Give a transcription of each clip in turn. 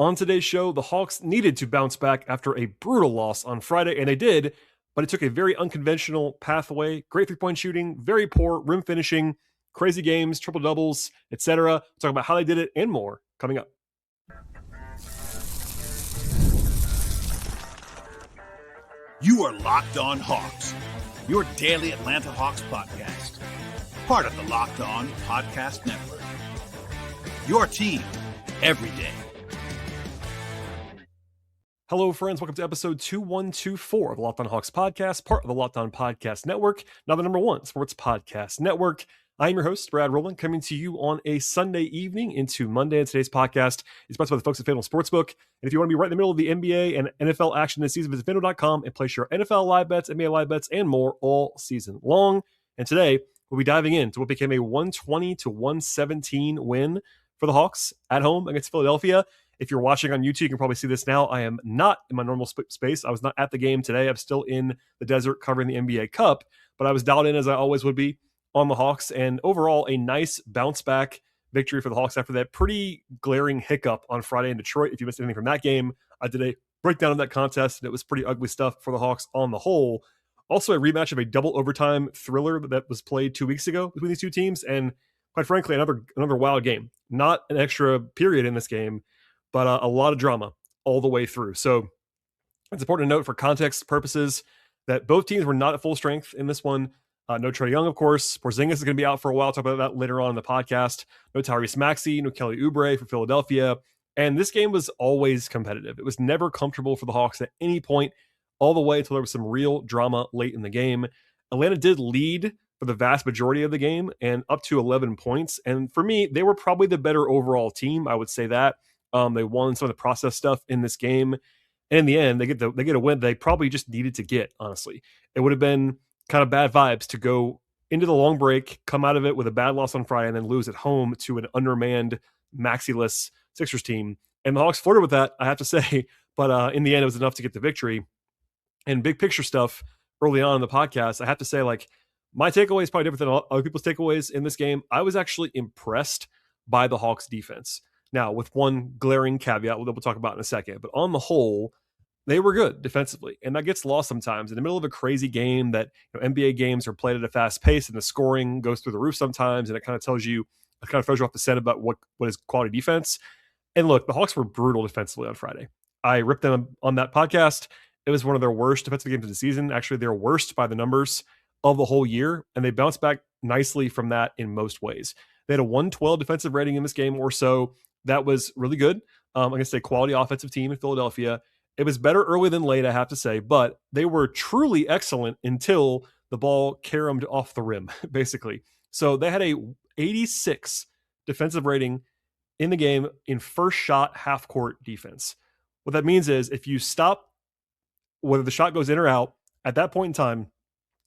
On today's show, the Hawks needed to bounce back after a brutal loss on Friday, and they did, but it took a very unconventional pathway. Great three-point shooting, very poor rim finishing, crazy games, triple doubles, etc. Talk about how they did it and more coming up. You are Locked On Hawks, your daily Atlanta Hawks podcast, part of the Locked On Podcast Network. Your team every day. Hello, friends. Welcome to episode 2124 of the Locked On Hawks podcast, part of the Locked On Podcast Network, now the number one sports podcast network. I am your host, Brad Rowland, coming to you on a Sunday evening into Monday. And today's podcast is sponsored by the folks at FanDuel Sportsbook. And if you want to be right in the middle of the NBA and NFL action this season, visit FanDuel.com and place your NFL live bets, NBA live bets, and more all season long. And today, we'll be diving into what became a 120-117 win for the Hawks at home against Philadelphia. If you're watching on YouTube, you can probably see this now. I am not in my normal space. I was not at the game today. I'm still in the desert covering the NBA Cup, but I was dialed in as I always would be on the Hawks. And overall, a nice bounce back victory for the Hawks after that pretty glaring hiccup on Friday in Detroit. If you missed anything from that game, I did a breakdown of that contest, and it was pretty ugly stuff for the Hawks on the whole. Also, a rematch of a double overtime thriller that was played 2 weeks ago between these two teams. And quite frankly, another wild game. Not an extra period in this game, but a lot of drama all the way through. So it's important to note for context purposes that both teams were not at full strength in this one. No Trae Young, of course. Porzingis is going to be out for a while. I'll talk about that later on in the podcast. No Tyrese Maxey, no Kelly Oubre for Philadelphia. And this game was always competitive. It was never comfortable for the Hawks at any point, all the way until there was some real drama late in the game. Atlanta did lead for the vast majority of the game and up to 11 points. And for me, they were probably the better overall team. I would say that. They won some of the process stuff in this game. And in the end, they get a win they probably just needed to get, honestly. It would have been kind of bad vibes to go into the long break, come out of it with a bad loss on Friday, and then lose at home to an undermanned, maxi-less Sixers team. And the Hawks flirted with that, I have to say. But in the end, it was enough to get the victory. And big picture stuff early on in the podcast, I have to say, like, my takeaway is probably different than other people's takeaways in this game. I was actually impressed by the Hawks defense. Now, with one glaring caveat that we'll talk about in a second, but on the whole, they were good defensively, and that gets lost sometimes in the middle of a crazy game that NBA games are played at a fast pace, and the scoring goes through the roof sometimes, and it kind of throws you off the scent about what is quality defense. And look, the Hawks were brutal defensively on Friday. I ripped them on that podcast. It was one of their worst defensive games of the season. Actually, they're worst by the numbers of the whole year, and they bounced back nicely from that in most ways. They had a 112 defensive rating in this game or so. That was really good against a quality offensive team in Philadelphia. It was better early than late, I have to say, but they were truly excellent until the ball caromed off the rim, basically. So they had a 86 defensive rating in the game in first shot half-court defense. What that means is if you stop whether the shot goes in or out, at that point in time,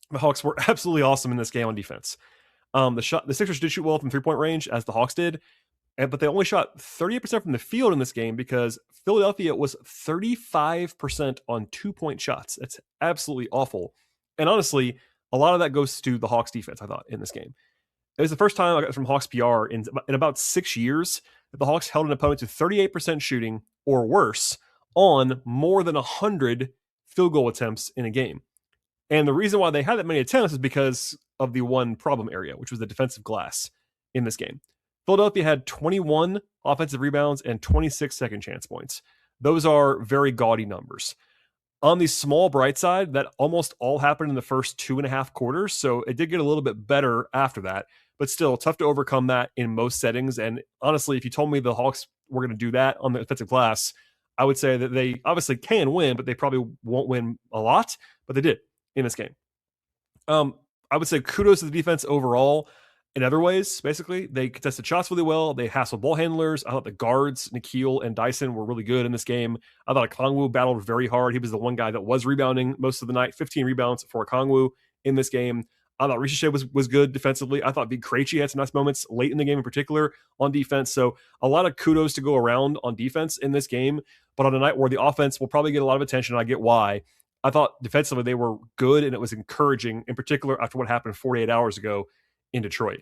the Hawks were absolutely awesome in this game on defense. The Sixers did shoot well from three-point range, as the Hawks did, but they only shot 38% from the field in this game because Philadelphia was 35% on two-point shots. That's absolutely awful. And honestly, a lot of that goes to the Hawks defense, I thought, in this game. It was the first time I got from Hawks PR in about 6 years that the Hawks held an opponent to 38% shooting or worse on more than 100 field goal attempts in a game. And the reason why they had that many attempts is because of the one problem area, which was the defensive glass in this game. Philadelphia had 21 offensive rebounds and 26 second chance points. Those are very gaudy numbers. On the small bright side, that almost all happened in the first 2.5 quarters, so it did get a little bit better after that, but still tough to overcome that in most settings. And honestly, if you told me the Hawks were going to do that on the defensive glass, I would say that they obviously can win, but they probably won't win a lot, but they did in this game. I would say kudos to the defense overall. In other ways, basically, they contested shots really well. They hassled ball handlers. I thought the guards, Nikhil and Dyson, were really good in this game. I thought Okongwu battled very hard. He was the one guy that was rebounding most of the night. 15 rebounds for Okongwu in this game. I thought Rugiet was good defensively. I thought Big Krejci had some nice moments late in the game in particular on defense. So a lot of kudos to go around on defense in this game. But on a night where the offense will probably get a lot of attention, I get why. I thought defensively they were good, and it was encouraging, in particular after what happened 48 hours ago in Detroit.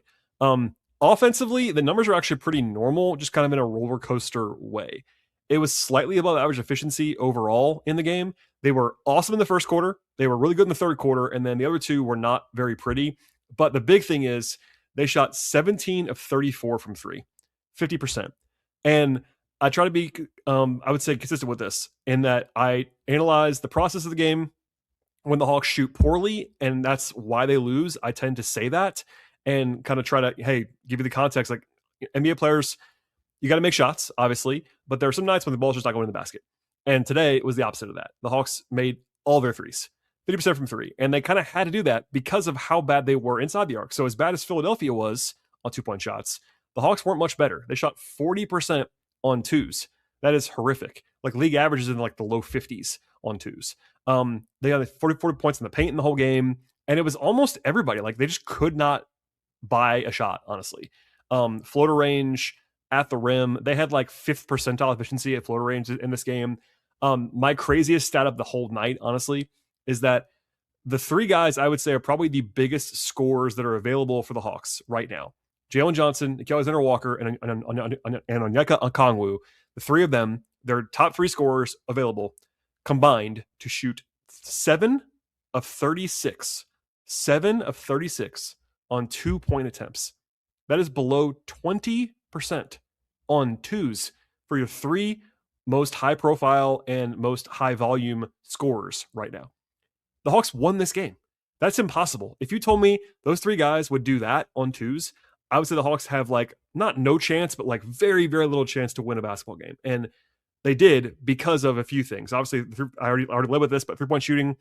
Offensively, the numbers are actually pretty normal, just kind of in a roller coaster way. It was slightly above average efficiency overall in the game. They were awesome in the first quarter. They were really good in the third quarter. And then the other two were not very pretty. But the big thing is they shot 17 of 34 from three, 50%. And I try to be, I would say, consistent with this in that I analyze the process of the game. When the Hawks shoot poorly, and that's why they lose, I tend to say that and kind of try to, hey, give you the context. Like NBA players, you got to make shots, obviously, but there are some nights when the ball's just not going in the basket. And today it was the opposite of that. The Hawks made all their threes, 50% from three. And they kind of had to do that because of how bad they were inside the arc. So as bad as Philadelphia was on 2-point shots, the Hawks weren't much better. They shot 40% on twos. That is horrific. Like league averages in like the low 50s on twos. They had 40 points in the paint in the whole game. And it was almost everybody. Like they just could not buy a shot, honestly. Floater range at the rim. They had like 5th percentile efficiency at floater range in this game. My craziest stat of the whole night, honestly, is that the three guys I would say are probably the biggest scorers that are available for the Hawks right now. Jalen Johnson, Nickeil Alexander-Walker, and Onyeka Okongwu. The three of them, their top three scorers available, combined to shoot 7 of 36. 7 of 36 on 2-point attempts. That is below 20% on twos for your three most high profile and most high volume scorers right now. The Hawks won this game. That's impossible. If you told me those three guys would do that on twos, I would say the Hawks have like not no chance, but like very, very little chance to win a basketball game. And they did because of a few things. Obviously, I already led with this, but 3-point shooting,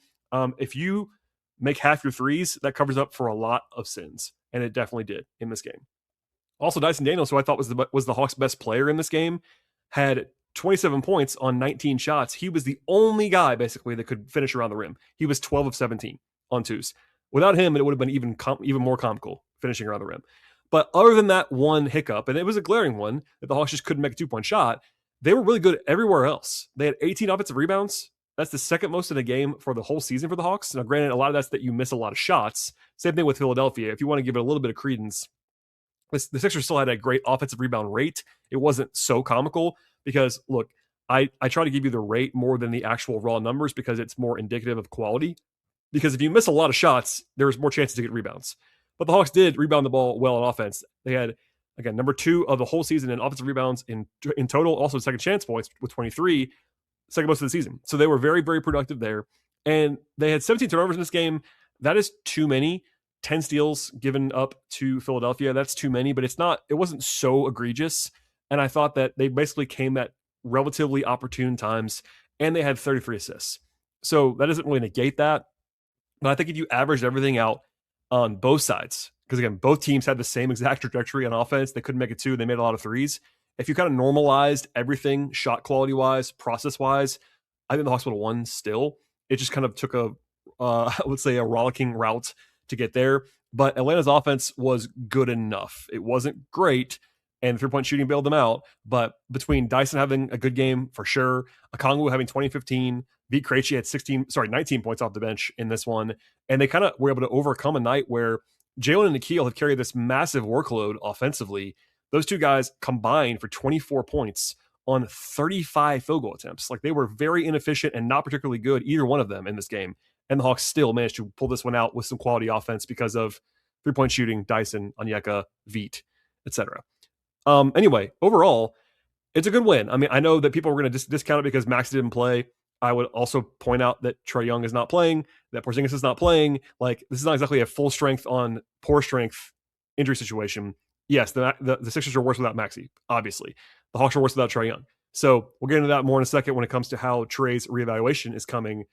if you make half your threes, that covers up for a lot of sins. And it definitely did in this game. Also, Dyson Daniels, who I thought was the Hawks' best player in this game, had 27 points on 19 shots. He was the only guy, basically, that could finish around the rim. He was 12 of 17 on twos. Without him, it would have been even more comical finishing around the rim. But other than that one hiccup, and it was a glaring one, that the Hawks just couldn't make a 2-point shot, they were really good everywhere else. They had 18 offensive rebounds. That's the second most in a game for the whole season for the Hawks. Now, granted, a lot of that's that you miss a lot of shots. Same thing with Philadelphia. If you want to give it a little bit of credence, the Sixers still had a great offensive rebound rate. It wasn't so comical because, look, I try to give you the rate more than the actual raw numbers because it's more indicative of quality. Because if you miss a lot of shots, there's more chances to get rebounds. But the Hawks did rebound the ball well on offense. They had, again, number 2 of the whole season in offensive rebounds in total, also second chance points with 23, second most of the season. So they were very, very productive there. And they had 17 turnovers in this game. That is too many. 10 steals given up to Philadelphia. That's too many, but it wasn't so egregious. And I thought that they basically came at relatively opportune times, and they had 33 assists. So that doesn't really negate that. But I think if you averaged everything out on both sides, because again, both teams had the same exact trajectory on offense. They couldn't make it 2. They made a lot of threes. If you kind of normalized everything shot quality wise, process wise, I think the Hawks would have won still. It just kind of took I would say a rollicking route to get there. But Atlanta's offense was good enough. It wasn't great, and 3-point shooting bailed them out. But between Dyson having a good game for sure, Okongwu having 20-15, Vit Krejci had 19 points off the bench in this one, and they kind of were able to overcome a night where Jalen and Nickeil have carried this massive workload offensively. Those two guys combined for 24 points on 35 field goal attempts. Like, they were very inefficient and not particularly good, either one of them, in this game. And the Hawks still managed to pull this one out with some quality offense because of 3-point shooting, Dyson, Onyeka, Vit, etc. Anyway, overall, it's a good win. I mean, I know that people were going to discount it because Max didn't play. I would also point out that Trae Young is not playing, that Porzingis is not playing. Like, this is not exactly a full strength on poor strength injury situation. Yes, the Sixers are worse without Maxey, obviously. The Hawks are worse without Trae Young. So we'll get into that more in a second when it comes to how Trae's reevaluation is coming.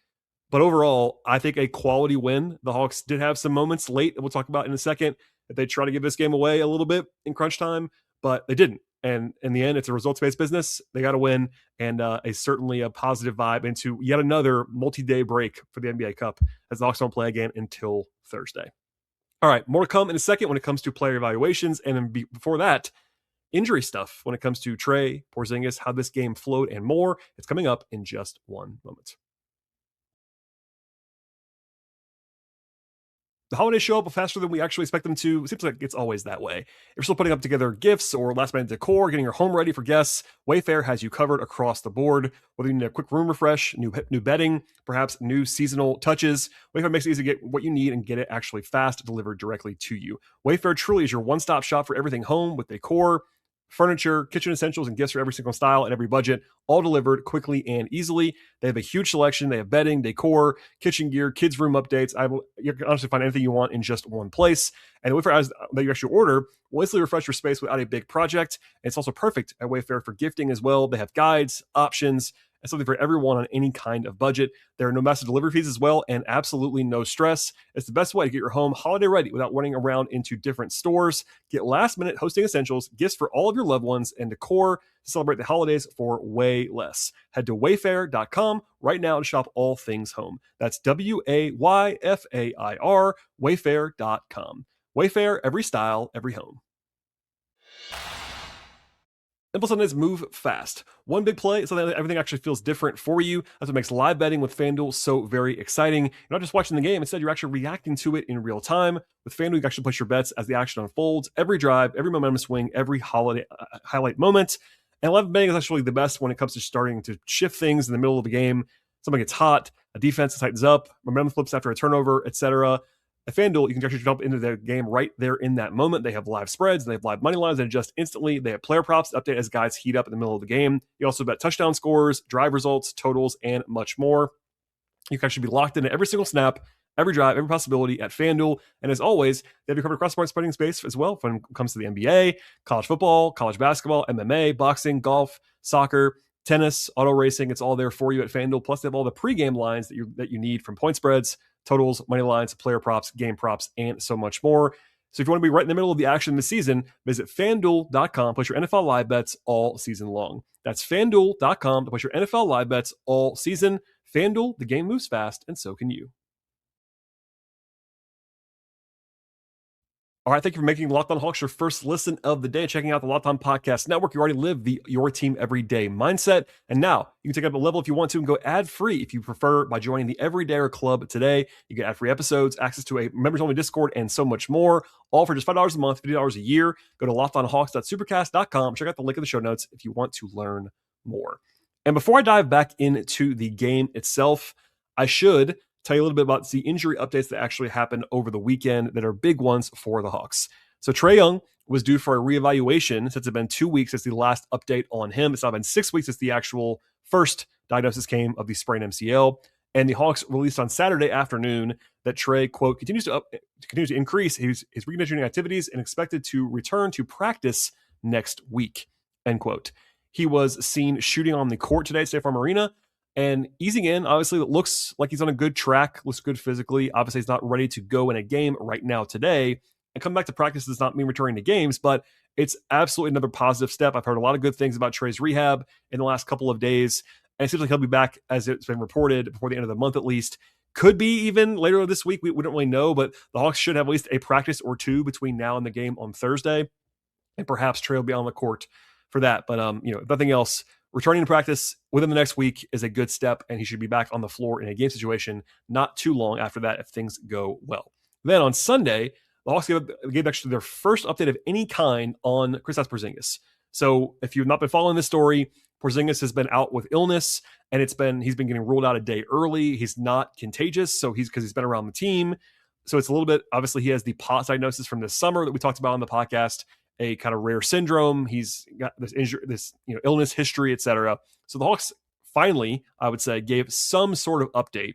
But overall, I think a quality win. The Hawks did have some moments late that we'll talk about in a second that they try to give this game away a little bit in crunch time, but they didn't. And in the end, it's a results-based business. They got to win, and certainly a positive vibe into yet another multi-day break for the NBA Cup as the Hawks don't play again until Thursday. All right, more to come in a second when it comes to player evaluations. And then before that, injury stuff when it comes to Trae, Porzingis, how this game flowed, and more. It's coming up in just one moment. The holidays show up faster than we actually expect them to. It seems like it's always that way. If you're still putting up together gifts or last minute decor, getting your home ready for guests, Wayfair has you covered across the board. Whether you need a quick room refresh, new bedding, perhaps new seasonal touches, Wayfair makes it easy to get what you need and get it actually fast delivered directly to you. Wayfair truly is your one-stop shop for everything home with decor, furniture, kitchen essentials, and gifts for every single style and every budget, all delivered quickly and easily. They have a huge selection. They have bedding, decor, kitchen gear, kids' room updates. You can honestly find anything you want in just one place. And the Wayfair ads that you actually order will instantly refresh your space without a big project. And it's also perfect at Wayfair for gifting as well. They have guides, options, and something for everyone on any kind of budget. There are no massive delivery fees as well, and absolutely no stress. It's the best way to get your home holiday ready without running around into different stores. Get last-minute hosting essentials, gifts for all of your loved ones, and decor to celebrate the holidays for way less. Head to wayfair.com right now to shop all things home. That's Wayfair, wayfair.com. Wayfair, every style, every home. NFL Sundays move fast. One big play so that everything actually feels different for you. That's what makes live betting with FanDuel so very exciting. You're not just watching the game. Instead, you're actually reacting to it in real time. With FanDuel, you can actually place your bets as the action unfolds. Every drive, every momentum swing, every highlight moment. And live betting is actually the best when it comes to starting to shift things in the middle of the game. Something gets hot, a defense tightens up, momentum flips after a turnover, etc. At FanDuel, you can actually jump into the game right there in that moment. They have live spreads, they have live money lines that adjust instantly. They have player props to update as guys heat up in the middle of the game. You also bet touchdown scores, drive results, totals, and much more. You can actually be locked into every single snap, every drive, every possibility at FanDuel. And as always, they have you covered across the betting space as well when it comes to the NBA, college football, college basketball, MMA, boxing, golf, soccer, tennis, auto racing. It's all there for you at FanDuel. Plus, they have all the pregame lines that you need, from point spreads, totals, money lines, player props, game props, and so much more. So if you want to be right in the middle of the action this season, visit FanDuel.com, place your NFL live bets all season long. That's FanDuel.com to place your NFL live bets all season. FanDuel, the game moves fast, and so can you. All right, thank you for making Locked On Hawks your first listen of the day, checking out the Locked On Podcast Network. You already live the your team every day mindset. And now you can take it up a level if you want to and go ad-free if you prefer by joining the Everydayer Club today. You get ad-free episodes, access to a members-only Discord, and so much more, all for just $5 a month, $50 a year. Go to lockedonhawks.supercast.com. Check out the link in the show notes if you want to learn more. And before I dive back into the game itself, I should tell you a little bit about the injury updates that actually happened over the weekend that are big ones for the Hawks. So Trae Young was due for a reevaluation since it's been 2 weeks since the last update on him. It's now been 6 weeks since the actual first diagnosis came of the sprained MCL. And the Hawks released on Saturday afternoon that Trae, quote, continues to increase his reconditioning activities and expected to return to practice next week, end quote. He was seen shooting on the court today at State Farm Arena and easing in. Obviously, it looks like he's on a good track, looks good physically. Obviously, he's not ready to go in a game right now today. And coming back to practice does not mean returning to games, but it's absolutely another positive step. I've heard a lot of good things about Trae's rehab in the last couple of days, and it seems like he'll be back, as it's been reported, before the end of the month at least. Could be even later this week. We don't really know, but the Hawks should have at least a practice or two between now and the game on Thursday, and perhaps Trae will be on the court for that. But if nothing else, returning to practice within the next week is a good step, and he should be back on the floor in a game situation not too long after that if things go well. Then on Sunday, the Hawks gave actually their first update of any kind on Kristaps Porzingis. So if you've not been following this story, Porzingis has been out with illness, and he's been getting ruled out a day early. He's not contagious, so because he's been around the team. So it's a little bit, obviously he has the POTS diagnosis from this summer that we talked about on the podcast, a kind of rare syndrome. He's got this injury, illness history, etc. So the Hawks finally, I would say, gave some sort of update.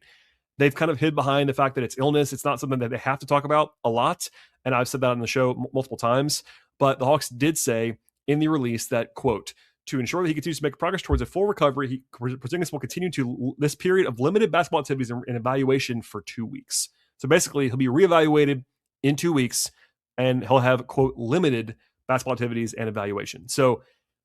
They've kind of hid behind the fact that it's illness. It's not something that they have to talk about a lot, and I've said that on the show multiple times. But the Hawks did say in the release that, quote, to ensure that he continues to make progress towards a full recovery, Porzingis will continue to this period of limited basketball activities and evaluation for 2 weeks. So basically, he'll be reevaluated in 2 weeks, and he'll have, quote, limited basketball activities and evaluation. So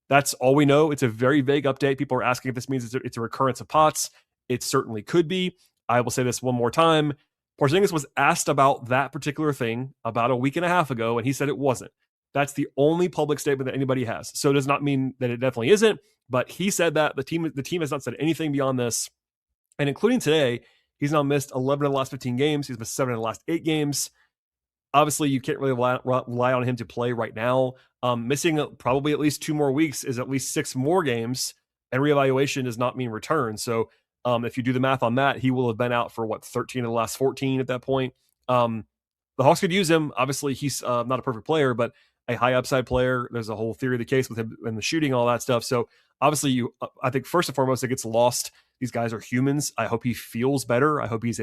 that's all we know. It's a very vague update. People are asking if this means it's a recurrence of POTS. It certainly could be. I will say this one more time. Porzingis was asked about that particular thing about a week and a half ago, and he said it wasn't. That's the only public statement that anybody has. So it does not mean that it definitely isn't, but he said that the team has not said anything beyond this. And including today, he's now missed 11 of the last 15 games. He's missed 7 of the last 8 games. Obviously, you can't really rely on him to play right now. Missing probably at least 2 more weeks is at least 6 more games, and reevaluation does not mean return. So if you do the math on that, he will have been out for 13 of the last 14 at that point. The Hawks could use him. Obviously, he's not a perfect player, but a high upside player. There's a whole theory of the case with him and the shooting, all that stuff. So obviously, I think first and foremost, it gets lost. These guys are humans. I hope he feels better. I hope he's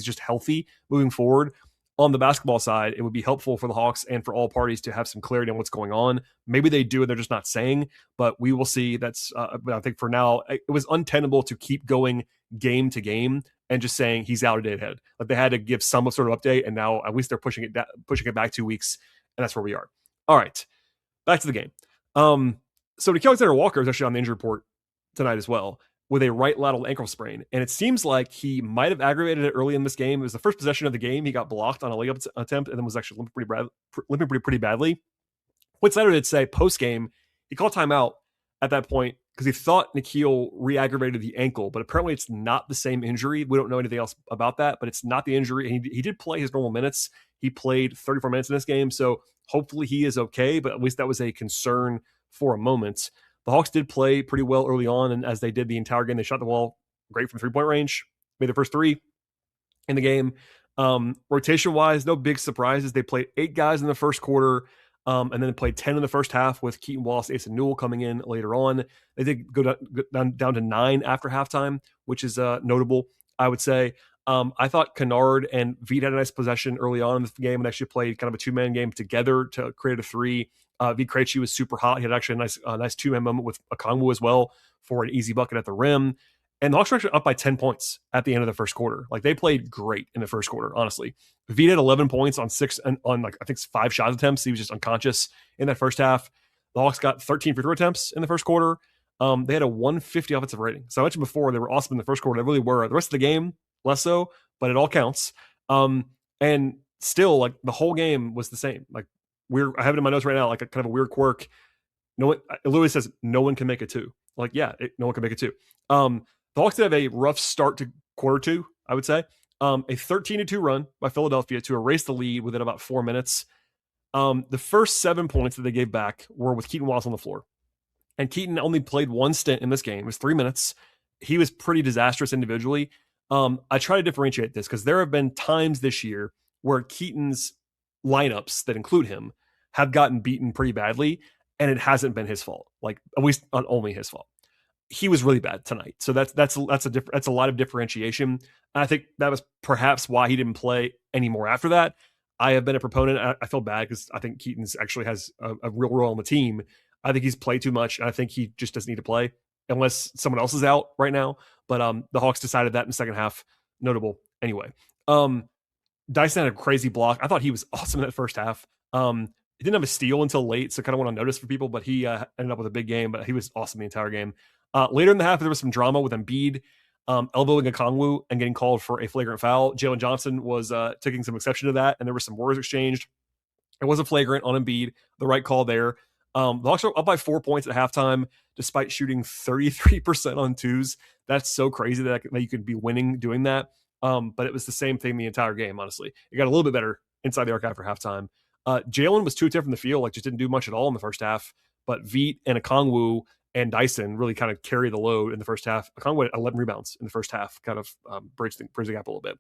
just healthy moving forward. On the basketball side, it would be helpful for the Hawks and for all parties to have some clarity on what's going on. Maybe they do, and they're just not saying, but we will see. But I think for now, it was untenable to keep going game to game and just saying he's out a day ahead. Like they had to give some sort of update, and now at least they're pushing it back 2 weeks, and that's where we are. All right, back to the game. So Nickeil Alexander-Walker is actually on the injury report tonight as well, with a right lateral ankle sprain. And it seems like he might have aggravated it early in this game. It was the first possession of the game. He got blocked on a layup attempt and then was actually limping pretty badly. Quinn Snyder did say post-game, he called timeout at that point because he thought Nickeil re-aggravated the ankle, but apparently it's not the same injury. We don't know anything else about that, but it's not the injury. He did play his normal minutes. He played 34 minutes in this game, so hopefully he is okay, but at least that was a concern for a moment. The Hawks did play pretty well early on, and as they did the entire game, they shot the ball great from three-point range, made the first 3 in the game. Rotation-wise, no big surprises. They played 8 guys in the first quarter, and then played 10 in the first half with Keaton Wallace, Ace, and Newell coming in later on. They did go down to 9 after halftime, which is notable, I would say. I thought Kennard and Veet had a nice possession early on in the game and actually played kind of a 2-man game together to create a 3. Veet Krejci was super hot. He had actually a nice 2-man moment with Okongwu as well for an easy bucket at the rim. And the Hawks were actually up by 10 points at the end of the first quarter. Like they played great in the first quarter, honestly. Veet had 11 points on 5 shot attempts. He was just unconscious in that first half. The Hawks got 13 free throw attempts in the first quarter. They had a 150 offensive rating. So I mentioned before they were awesome in the first quarter. They really were. The rest of the game, less so, but it all counts. And still, like the whole game was the same. Like I have it in my notes right now, like a kind of a weird quirk. Louis says no one can make it 2. Like, yeah, no one can make it 2. The Hawks did have a rough start to quarter 2, I would say. A 13-2 run by Philadelphia to erase the lead within about 4 minutes. The first 7 points that they gave back were with Keaton Wallace on the floor. And Keaton only played 1 stint in this game. It was 3 minutes. He was pretty disastrous individually. I try to differentiate this because there have been times this year where Keaton's lineups that include him have gotten beaten pretty badly, and it hasn't been his fault. Like, at least not only his fault. He was really bad tonight. So that's a lot of differentiation. And I think that was perhaps why he didn't play anymore after that. I have been a proponent. I feel bad because I think Keaton's actually has a real role on the team. I think he's played too much, and I think he just doesn't need to play unless someone else is out right now. But the Hawks decided that in the second half. Notable anyway. Dyson had a crazy block. I thought he was awesome in that first half. He didn't have a steal until late, so kind of went unnoticed for people, but he ended up with a big game, but he was awesome the entire game. Later in the half, there was some drama with Embiid elbowing Okongwu and getting called for a flagrant foul. Jalen Johnson was taking some exception to that, and there were some words exchanged. It was a flagrant on Embiid, the right call there. The Hawks were up by 4 points at halftime, despite shooting 33% on twos. That's so crazy that you could be winning doing that. But it was the same thing the entire game, honestly. It got a little bit better inside the arc after halftime. Jalen was 2-10 from the field, like just didn't do much at all in the first half. But Veet and Okongwu and Dyson really kind of carry the load in the first half. Okongwu had 11 rebounds in the first half, kind of bridged the gap a little bit.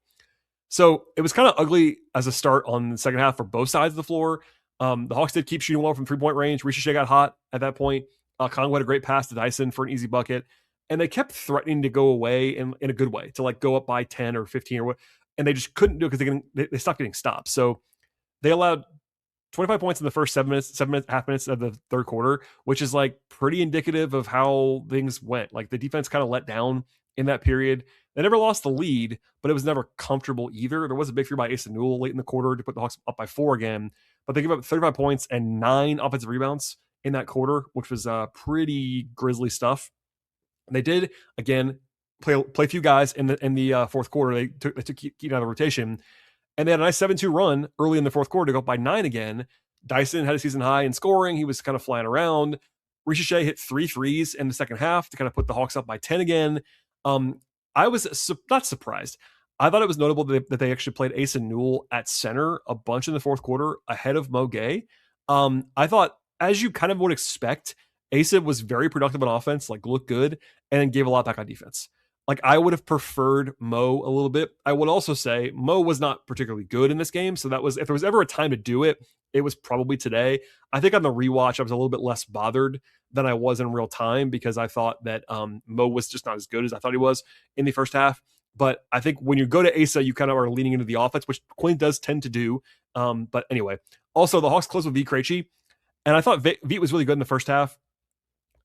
So it was kind of ugly as a start on the second half for both sides of the floor. The Hawks did keep shooting well from three-point range. Ricochet got hot at that point. Okongwu had a great pass to Dyson for an easy bucket. And they kept threatening to go away in a good way, to like go up by 10 or 15 or what. And they just couldn't do it because they stopped getting stopped. So they allowed 25 points in the first 7 half minutes of the third quarter, which is like pretty indicative of how things went. Like the defense kind of let down in that period. They never lost the lead, but it was never comfortable either. There was a big three by Ace and Newell late in the quarter to put the Hawks up by 4 again, but they gave up 35 points and 9 offensive rebounds in that quarter, which was pretty grisly stuff. And they did again play a few guys in the fourth quarter. They took Keaton out of the rotation, and they had a nice 7-2 run early in the fourth quarter to go up by 9 again. Dyson had a season high in scoring. He was kind of flying around. Ricochet hit 3 threes in the second half to kind of put the Hawks up by 10 again. I was not surprised. I thought it was notable that they actually played Asa Newell at center a bunch in the fourth quarter ahead of Mo Gay. I thought, as you kind of would expect, Asa was very productive on offense, like looked good, and then gave a lot back on defense. Like I would have preferred Mo a little bit. I would also say Mo was not particularly good in this game. So that was, if there was ever a time to do it, it was probably today. I think on the rewatch, I was a little bit less bothered than I was in real time because I thought that Mo was just not as good as I thought he was in the first half. But I think when you go to Asa, you kind of are leaning into the offense, which Quinn does tend to do. But anyway, also the Hawks closed with V. Krejci, and I thought Vite was really good in the first half.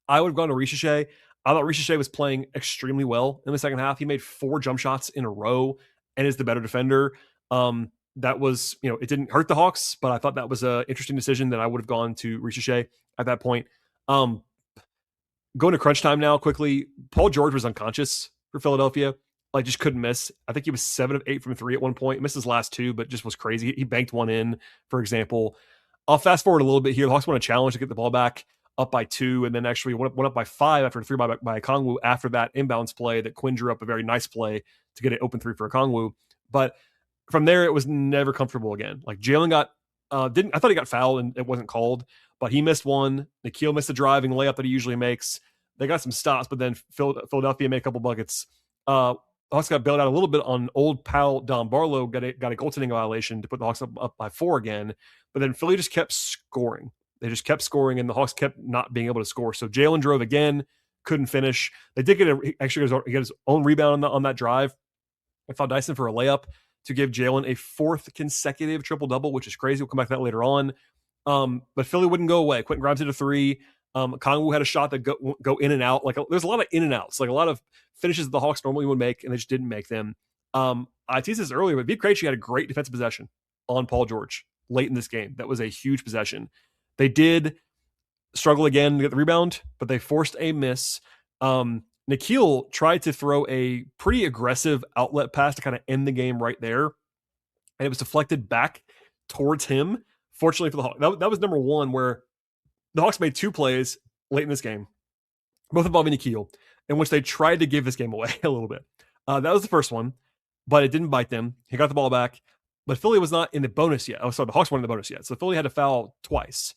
I would have gone to Ricochet. I thought Ricochet was playing extremely well in the second half. He made 4 jump shots in a row and is the better defender. That was, it didn't hurt the Hawks, but I thought that was an interesting decision that I would have gone to Ricochet at that point. Going to crunch time now quickly. Paul George was unconscious for Philadelphia. Like just couldn't miss. I think he was 7 of 8 from 3 at one point. Missed his last 2, but just was crazy. He banked one in, for example. I'll fast forward a little bit here. The Hawks won a challenge to get the ball back up by 2, and then actually went up by 5 after a 3 by Okongwu after that inbounds play that Quinn drew up a very nice play to get an open 3 for Okongwu. But from there, it was never comfortable again. Like Jalen got, I thought he got fouled and it wasn't called, but he missed one. Nikhil missed a driving layup that he usually makes. They got some stops, but then Philadelphia made a couple buckets. Hawks got bailed out a little bit on old pal Don Barlow, got a goaltending violation to put the Hawks up by 4 again. But then Philly just kept scoring. They just kept scoring, and the Hawks kept not being able to score. So Jalen drove again, couldn't finish. They did get his own rebound on that drive. I found Dyson for a layup to give Jalen a 4th consecutive triple-double, which is crazy. We'll come back to that later on. But Philly wouldn't go away. Quentin Grimes hit a 3. Kongwu had a shot that go in and out. Like there's a lot of in and outs, like a lot of finishes the Hawks normally would make, and they just didn't make them. I teased this earlier, but Vite Krejci had a great defensive possession on Paul George late in this game. That was a huge possession. They did struggle again to get the rebound, but they forced a miss. Nikhil tried to throw a pretty aggressive outlet pass to kind of end the game right there, and it was deflected back towards him. Fortunately for the Hawks, that was number 1 where the Hawks made 2 plays late in this game, both involving Nikhil, in which they tried to give this game away a little bit. That was the first one, but it didn't bite them. He got the ball back, but Philly was not in the bonus yet. Oh, sorry, the Hawks weren't in the bonus yet. So Philly had to foul twice.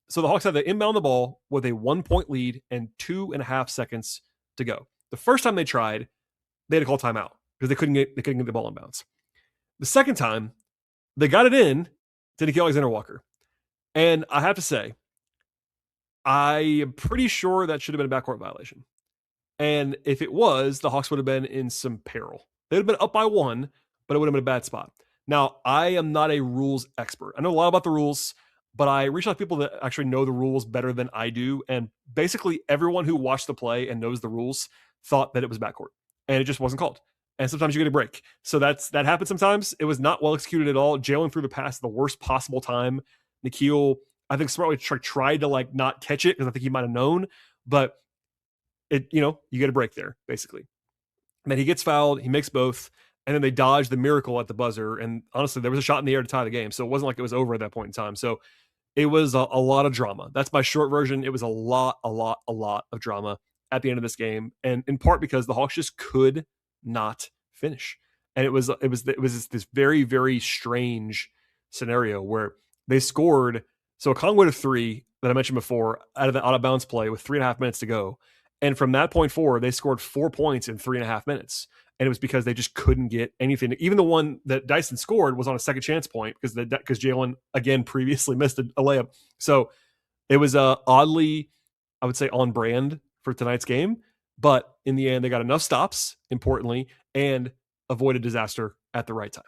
So the Hawks had to inbound the ball with a 1-point lead and 2.5 seconds to go. The first time they tried, they had to call timeout because they couldn't get the ball in bounds. The second time, they got it in to Nikhil Alexander-Walker. And I have to say, I am pretty sure that should have been a backcourt violation. And if it was, the Hawks would have been in some peril. They would have been up by 1, but it would have been a bad spot. Now, I am not a rules expert. I know a lot about the rules, but I reach out to people that actually know the rules better than I do. And basically everyone who watched the play and knows the rules thought that it was backcourt, and it just wasn't called. And sometimes you get a break. So that happens sometimes. It was not well executed at all. Jalen threw the pass at the worst possible time. Nikhil, I think, smartly tried to like not catch it because I think he might have known, but you get a break there basically. And then he gets fouled. He makes both. And then they dodged the miracle at the buzzer. And honestly, there was a shot in the air to tie the game. So it wasn't like it was over at that point in time. So it was a lot of drama. That's my short version. It was a lot of drama at the end of this game. And in part because the Hawks just could not finish. And it was this very, very strange scenario where they scored. So Okongwu had a 3 that I mentioned before out of bounds play with 3.5 minutes to go. And from that point forward, they scored 4 points in 3.5 minutes. And it was because they just couldn't get anything. Even the one that Dyson scored was on a second chance point because Jalen, again, previously missed a layup. So it was oddly, I would say, on brand for tonight's game. But in the end, they got enough stops, importantly, and avoided disaster at the right time.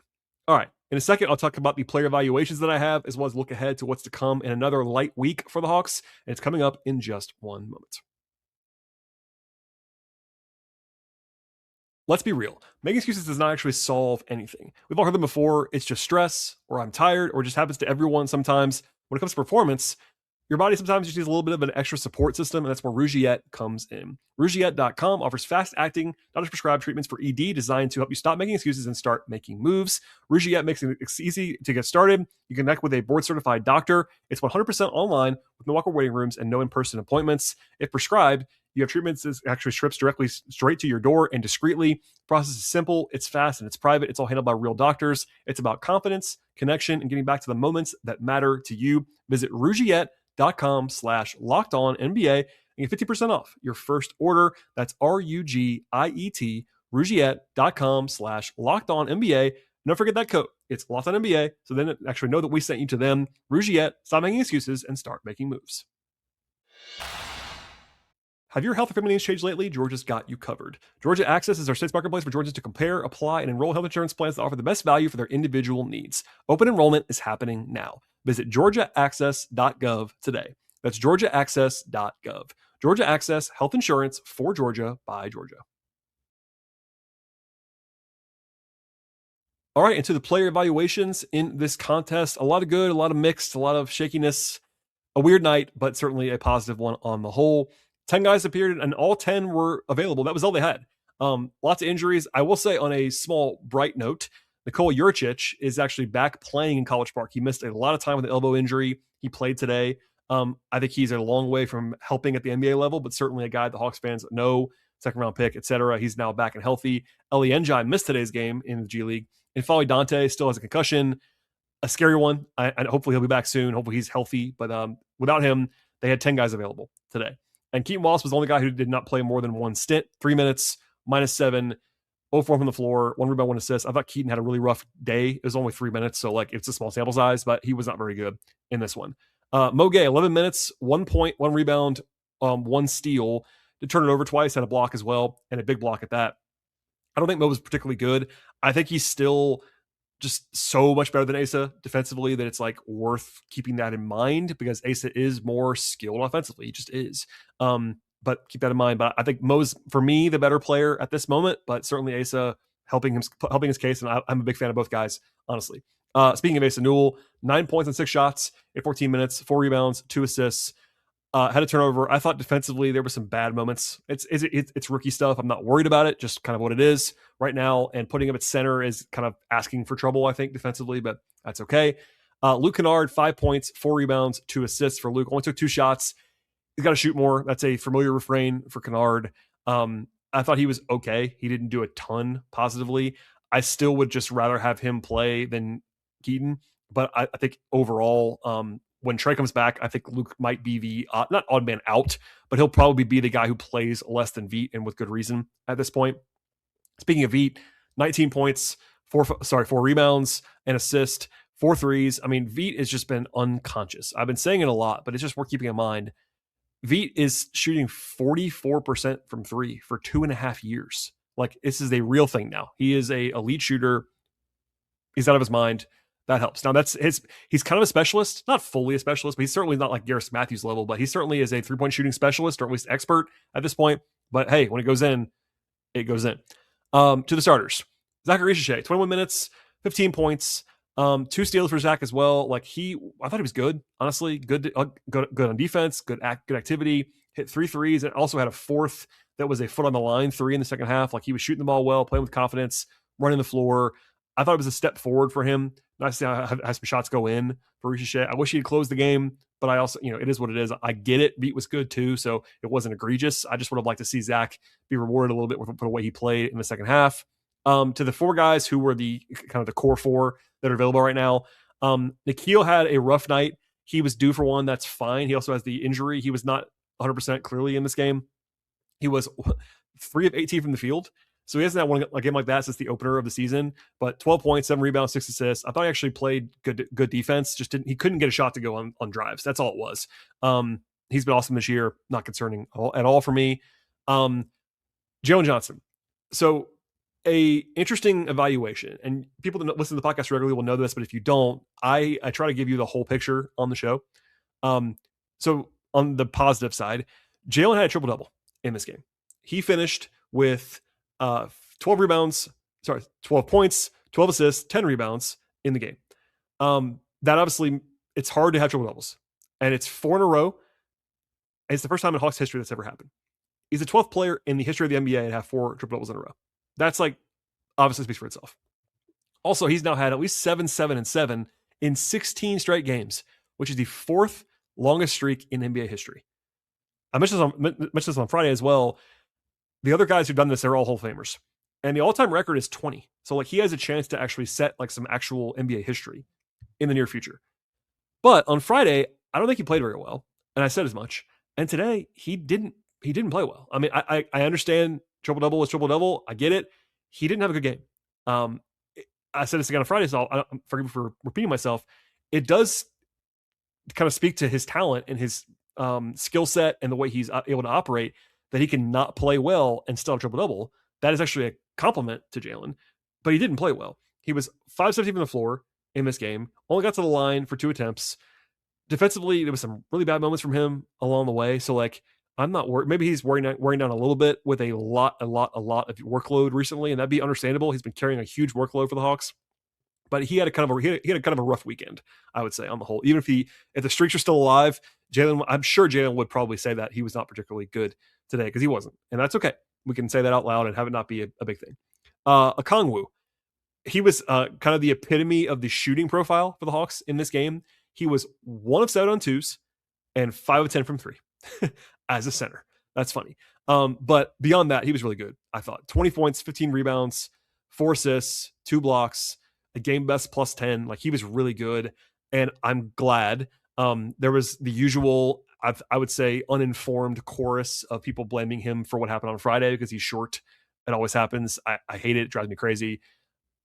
All right. In a second, I'll talk about the player evaluations that I have, as well as look ahead to what's to come in another light week for the Hawks. And it's coming up in just one moment. Let's be real. Making excuses does not actually solve anything. We've all heard them before. It's just stress, or I'm tired, or it just happens to everyone sometimes. When it comes to performance, your body sometimes just needs a little bit of an extra support system, and that's where Rugiet comes in. Rugiet.com offers fast-acting, doctor-prescribed treatments for ED designed to help you stop making excuses and start making moves. Rugiet makes it easy to get started. You can connect with a board-certified doctor. It's 100% online with no awkward waiting rooms and no in-person appointments. If prescribed, You have treatments that actually ships directly straight to your door and discreetly. The process is simple, it's fast, and it's private. It's all handled by real doctors. It's about confidence, connection, and getting back to the moments that matter to you. Visit Rugiet.com/LockedOnNBA and get 50% off your first order. That's RUGIET, Rugiet.com/LockedOnNBA. And don't forget that code. It's LockedOnNBA. So then actually know that we sent you to them. Rugiet, stop making excuses and start making moves. Have your health or family needs changed lately? Georgia's got you covered. Georgia Access is our state's marketplace for Georgians to compare, apply, and enroll health insurance plans that offer the best value for their individual needs. Open enrollment is happening now. Visit georgiaaccess.gov today. That's georgiaaccess.gov. Georgia Access, health insurance for Georgia by Georgia. All right, into the player evaluations in this contest. A lot of good, a lot of mixed, a lot of shakiness. A weird night, but certainly a positive one on the whole. 10 guys appeared, and all 10 were available. That was all they had. Lots of injuries. I will say, on a small bright note, Nikola Juricic is actually back playing in College Park. He missed a lot of time with an elbow injury. He played today. I think he's a long way from helping at the NBA level, but certainly a guy the Hawks fans know, second-round pick, etc. He's now back and healthy. Eli Njai missed today's game in the G League. And Folly Dante still has a concussion, a scary one. And hopefully he'll be back soon. Hopefully he's healthy. But without him, they had 10 guys available today. And Keaton Wallace was the only guy who did not play more than one stint. 3 minutes, -7, 0 4 from the floor, 1 rebound, 1 assist. I thought Keaton had a really rough day. It was only 3 minutes, so it's a small sample size, but he was not very good in this one. Mo Gay, 11 minutes, 1 point, 1 rebound, 1 steal. Did turn it over twice, had a block as well, and a big block at that. I don't think Mo was particularly good. I think he's still just so much better than Asa defensively that it's worth keeping that in mind, because Asa is more skilled offensively. He just is. But keep that in mind. But I think Mo's, for me, the better player at this moment, but certainly Asa helping his case. And I'm a big fan of both guys, honestly. Speaking of Asa Newell, 9 points and 6 shots in 14 minutes, 4 rebounds, 2 assists. Had a turnover. I thought defensively there were some bad moments. It's rookie stuff. I'm not worried about it. Just kind of what it is right now. And putting him at center is kind of asking for trouble, I think, defensively, but that's okay. Luke Kennard, 5 points, 4 rebounds, 2 assists for Luke. Only took 2 shots. He's got to shoot more. That's a familiar refrain for Kennard. I thought he was okay. He didn't do a ton positively. I still would just rather have him play than Keaton. But I think overall, when Trey comes back, I think Luke might be the, not odd man out, but he'll probably be the guy who plays less than Veet, and with good reason at this point. Speaking of Veet, 19 points, 4 rebounds, an assist, 4 threes. I mean, Veet has just been unconscious. I've been saying it a lot, but it's just worth keeping in mind. Veet is shooting 44% from 3 for 2.5 years. This is a real thing now. He is a elite shooter. He's out of his mind. That helps. Now he's kind of a specialist, not fully a specialist, but he's certainly not like Garrett Matthews level, but he certainly is a 3-point shooting specialist, or at least expert at this point. But hey, when it goes in, it goes in. To the starters, Zachary Richiche, 21 minutes, 15 points, 2 steals for Zach as well. I thought he was good, honestly. Good on defense, good activity, hit 3 threes, and also had a 4th that was a foot on the line 3 in the second half. He was shooting the ball well, playing with confidence, running the floor. I thought it was a step forward for him. Nice to have some shots go in for Richiche. I wish he had closed the game, but I also, it is what it is. I get it. Beat was good too, so it wasn't egregious. I just would have liked to see Zach be rewarded a little bit with the way he played in the second half. To the 4 guys who were the kind of the core 4 that are available right now, Nikhil had a rough night. He was due for one. That's fine. He also has the injury. He was not 100% clearly in this game. He was 3 of 18 from the field. So he hasn't had one a game like that since the opener of the season, but 12 points, 7 rebounds, 6 assists. I thought he actually played good defense. He couldn't get a shot to go on drives. That's all it was. He's been awesome this year. Not concerning at all for me. Jalen Johnson. So a interesting evaluation, and people that listen to the podcast regularly will know this, but if you don't, I try to give you the whole picture on the show. So on the positive side, Jalen had a triple-double in this game. He finished with 12 points, 12 assists, 10 rebounds in the game. That obviously, it's hard to have triple doubles, and it's 4 in a row. And it's the first time in Hawks history that's ever happened. He's the 12th player in the history of the NBA to have 4 triple doubles in a row. That's obviously speaks for itself. Also, he's now had at least 7, 7, and 7 in 16 straight games, which is the 4th longest streak in NBA history. I mentioned this on Friday as well. The other guys who've done this, they're all Hall of Famers. And the all-time record is 20. So like he has a chance to actually set like some actual NBA history in the near future. But on Friday, I don't think he played very well. And I said as much. And today he didn't play well. I mean, I understand triple-double is triple-double. I get it. He didn't have a good game. I said this again on Friday, so forgive me for repeating myself. It does kind of speak to his talent and his skill set and the way he's able to operate, that he can not play well and still have triple-double. That is actually a compliment to Jalen, but he didn't play well. He was 5-17 from the floor in this game, only got to the line for 2 attempts. Defensively, there was some really bad moments from him along the way. So like, I'm not worried. Maybe he's wearing down a little bit with a lot of workload recently, and that'd be understandable. He's been carrying a huge workload for the Hawks, but he had a kind of a rough weekend, I would say, on the whole. Even if the streaks are still alive, I'm sure Jalen would probably say that he was not particularly good today, because he wasn't, and that's okay. We can say that out loud and have it not be a big thing. Okongwu, he was kind of the epitome of the shooting profile for the Hawks in this game. He was 1 of 7 on twos and 5 of 10 from 3 as a center. That's funny. But beyond that, he was really good, I thought. 20 points, 15 rebounds, 4 assists, 2 blocks, a game best plus 10. Like, he was really good, and I'm glad. There was the usual, I would say, uninformed chorus of people blaming him for what happened on Friday because he's short. It always happens. I hate it. It drives me crazy.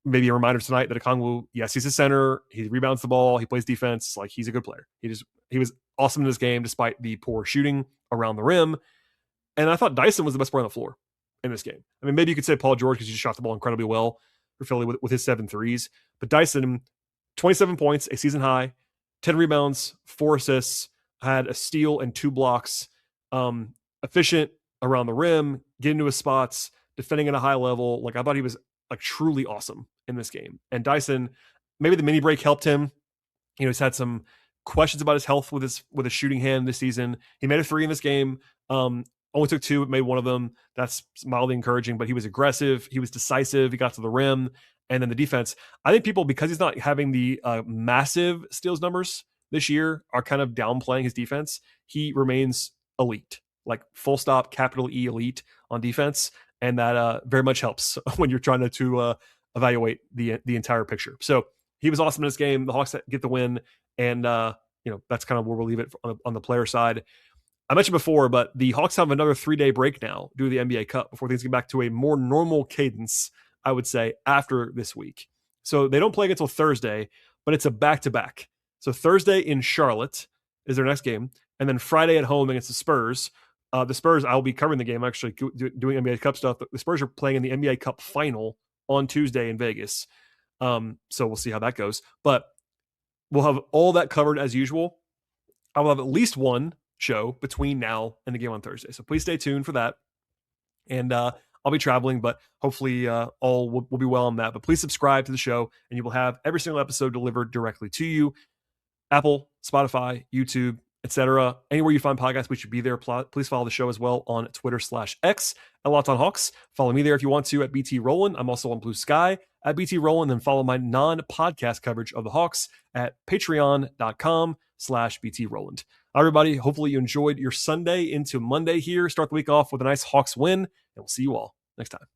Maybe a reminder tonight that Okongwu, yes, he's a center. He rebounds the ball. He plays defense. Like, he's a good player. He was awesome in this game despite the poor shooting around the rim. And I thought Dyson was the best player on the floor in this game. I mean, maybe you could say Paul George because he just shot the ball incredibly well for Philly with his 7 threes. But Dyson, 27 points, a season high, 10 rebounds, 4 assists, had a steal and 2 blocks, efficient around the rim, getting to his spots, defending at a high level. Like, I thought he was like truly awesome in this game. And Dyson, maybe the mini break helped him. You know, he's had some questions about his health with his shooting hand this season. He made a 3 in this game. Only took 2, made 1 of them. That's mildly encouraging, but he was aggressive. He was decisive. He got to the rim. And then the defense, I think people, because he's not having the massive steals numbers this year, are kind of downplaying his defense. He remains elite, like full stop, capital E elite on defense. And that very much helps when you're trying to evaluate the entire picture. So he was awesome in this game. The Hawks get the win. And, that's kind of where we'll leave it on the player side. I mentioned before, but the Hawks have another 3-day break now due to the NBA Cup before things get back to a more normal cadence, I would say, after this week. So they don't play until Thursday, but it's a back-to-back. So Thursday in Charlotte is their next game, and then Friday at home against the Spurs. The Spurs, I'll be covering the game, actually doing NBA Cup stuff. The Spurs are playing in the NBA Cup final on Tuesday in Vegas. So we'll see how that goes. But we'll have all that covered as usual. I will have at least one show between now and the game on Thursday. So please stay tuned for that. And I'll be traveling, but hopefully all will be well on that. But please subscribe to the show, and you will have every single episode delivered directly to you. Apple, Spotify, YouTube, etc. Anywhere you find podcasts, we should be there. Please follow the show as well on Twitter/X at Locked On Hawks. Follow me there if you want to at BT Rowland. I'm also on Blue Sky at BT Rowland. Then follow my non-podcast coverage of the Hawks at patreon.com/BT Rowland. All right, everybody. Hopefully you enjoyed your Sunday into Monday here. Start the week off with a nice Hawks win, and we'll see you all next time.